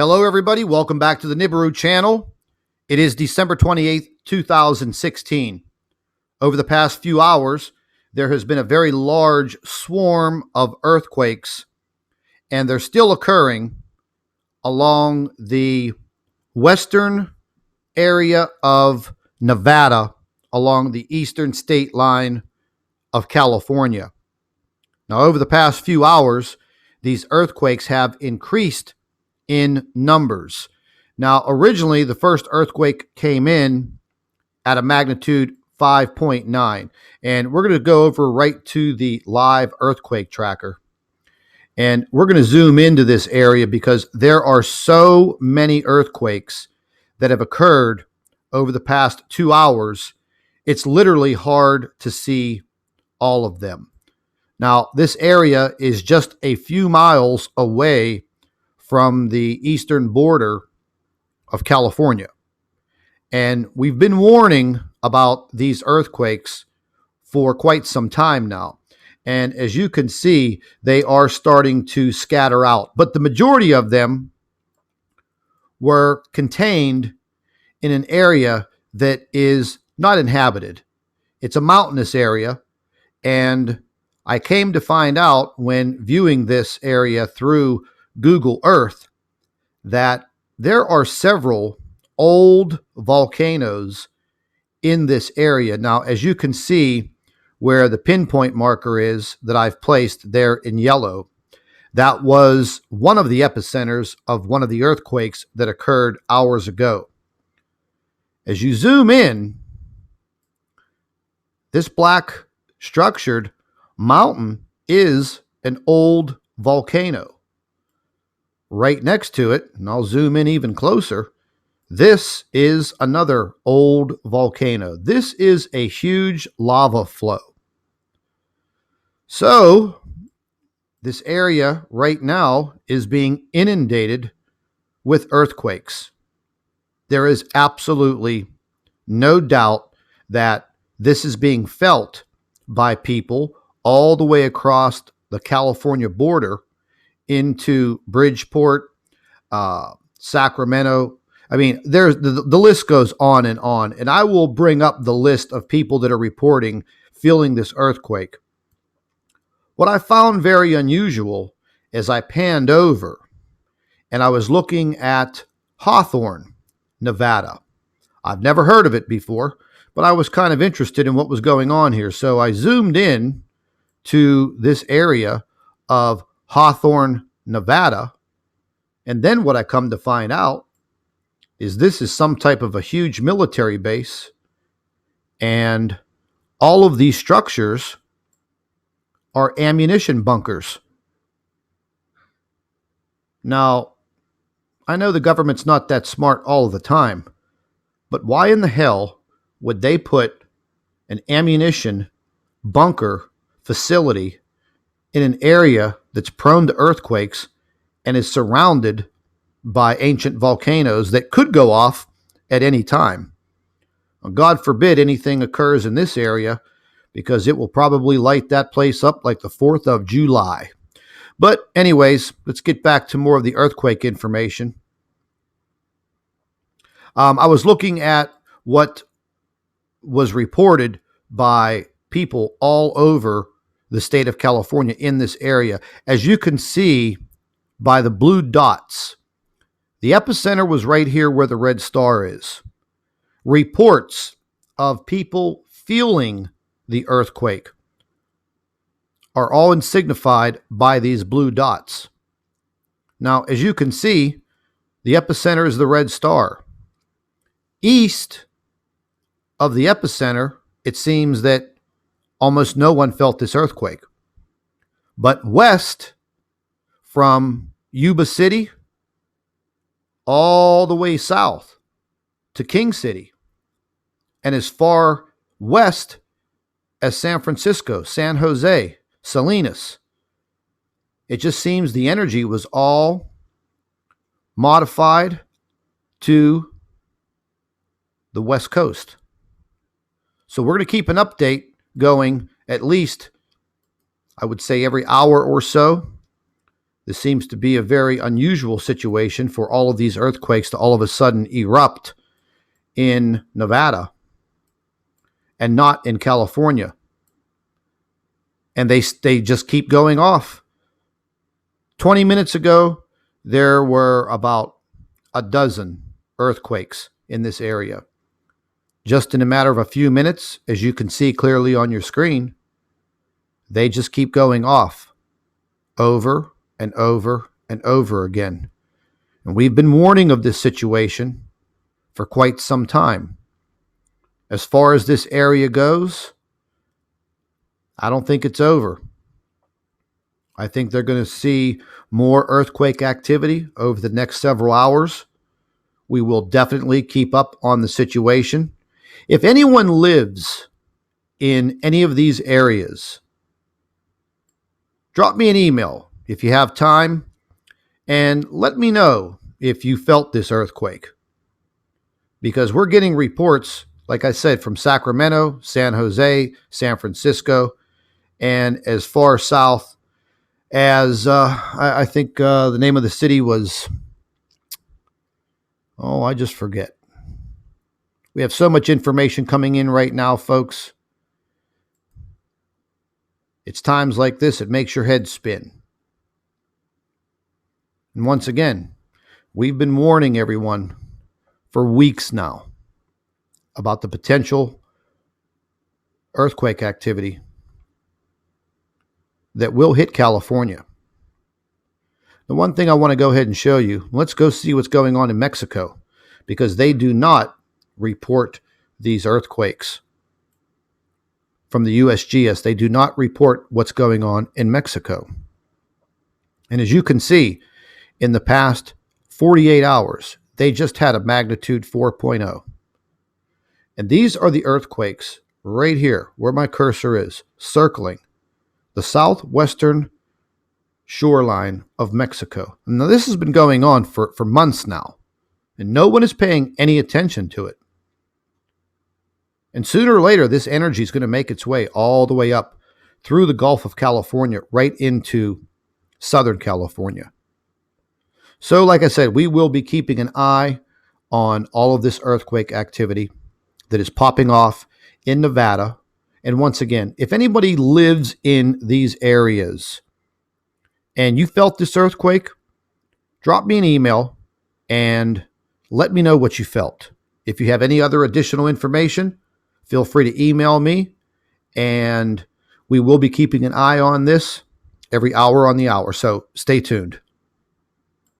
Hello, everybody. Welcome back to the Nibiru channel. It is December 28th, 2016. Over the past few hours, there has been a very large swarm of earthquakes, and they're still occurring along the western area of Nevada, along the eastern state line of California. Now, over the past few hours, these earthquakes have increased in numbers. Now, originally, the first earthquake came in at a magnitude 5.9, and we're going to go over right to the live earthquake tracker. And we're going to zoom into this area because there are so many earthquakes that have occurred over the past 2 hours. It's literally hard to see all of them. Now, this area is just a few miles away from the eastern border of California. And we've been warning about these earthquakes for quite some time now. And as you can see, they are starting to scatter out. But the majority of them were contained in an area that is not inhabited. It's a mountainous area. And I came to find out when viewing this area through Google Earth that there are several old volcanoes in this area. Now, as you can see where the pinpoint marker is that I've placed there in yellow, that was one of the epicenters of one of the earthquakes that occurred hours ago. As you zoom in, this black structured mountain is an old volcano. Right next to it, and I'll zoom in even closer, this is another old volcano. This is a huge lava flow. So, this area right now is being inundated with earthquakes. There is absolutely no doubt that this is being felt by people all the way across the California border into Bridgeport, Sacramento. I mean, there's the list goes on, and I will bring up the list of people that are reporting feeling this earthquake. What I found very unusual is I panned over and I was looking at Hawthorne, Nevada. I've never heard of it before, but I was kind of interested in what was going on here. So I zoomed in to this area of Hawthorne, Nevada. And then what I come to find out is this is some type of a huge military base. And all of these structures are ammunition bunkers. Now, I know the government's not that smart all of the time, but why in the hell would they put an ammunition bunker facility in an area that's prone to earthquakes and is surrounded by ancient volcanoes that could go off at any time? Well, God forbid anything occurs in this area, because it will probably light that place up like the 4th of July. But anyways, let's get back to more of the earthquake information. I was looking at what was reported by people all over the state of California in this area. As you can see by the blue dots, the epicenter was right here where the red star is. Reports of people feeling the earthquake are all insignified by these blue dots. Now, as you can see, the epicenter is the red star. East of the epicenter, it seems that almost no one felt this earthquake. But west from Yuba City all the way south to King City, and as far west as San Francisco, San Jose, Salinas, it just seems the energy was all modified to the West Coast. So we're going to keep an update going at least, I would say, every hour or so. This seems to be a very unusual situation for all of these earthquakes to all of a sudden erupt in Nevada and not in California. And they just keep going off. 20 minutes ago, there were about a dozen earthquakes in this area. Just in a matter of a few minutes, as you can see clearly on your screen, they just keep going off over and over and over again. And we've been warning of this situation for quite some time. As far as this area goes, I don't think it's over. I think they're going to see more earthquake activity over the next several hours. We will definitely keep up on the situation. If anyone lives in any of these areas, drop me an email if you have time and let me know if you felt this earthquake. Because we're getting reports, like I said, from Sacramento, San Jose, San Francisco, and as far south as I think the name of the city was, I just forget. We have so much information coming in right now, folks. It's times like this, it makes your head spin. And once again, we've been warning everyone for weeks now about the potential earthquake activity that will hit California. The one thing I want to go ahead and show you, let's go see what's going on in Mexico, because they do not report these earthquakes from the USGS. They do not report what's going on in Mexico. And as you can see, in the past 48 hours, they just had a magnitude 4.0. And these are the earthquakes right here, where my cursor is, circling the southwestern shoreline of Mexico. Now, this has been going on for months now, and no one is paying any attention to it. And sooner or later, this energy is going to make its way all the way up through the Gulf of California, right into Southern California. So, like I said, we will be keeping an eye on all of this earthquake activity that is popping off in Nevada. And once again, if anybody lives in these areas and you felt this earthquake, drop me an email and let me know what you felt. If you have any other additional information, feel free to email me, and we will be keeping an eye on this every hour on the hour. So stay tuned.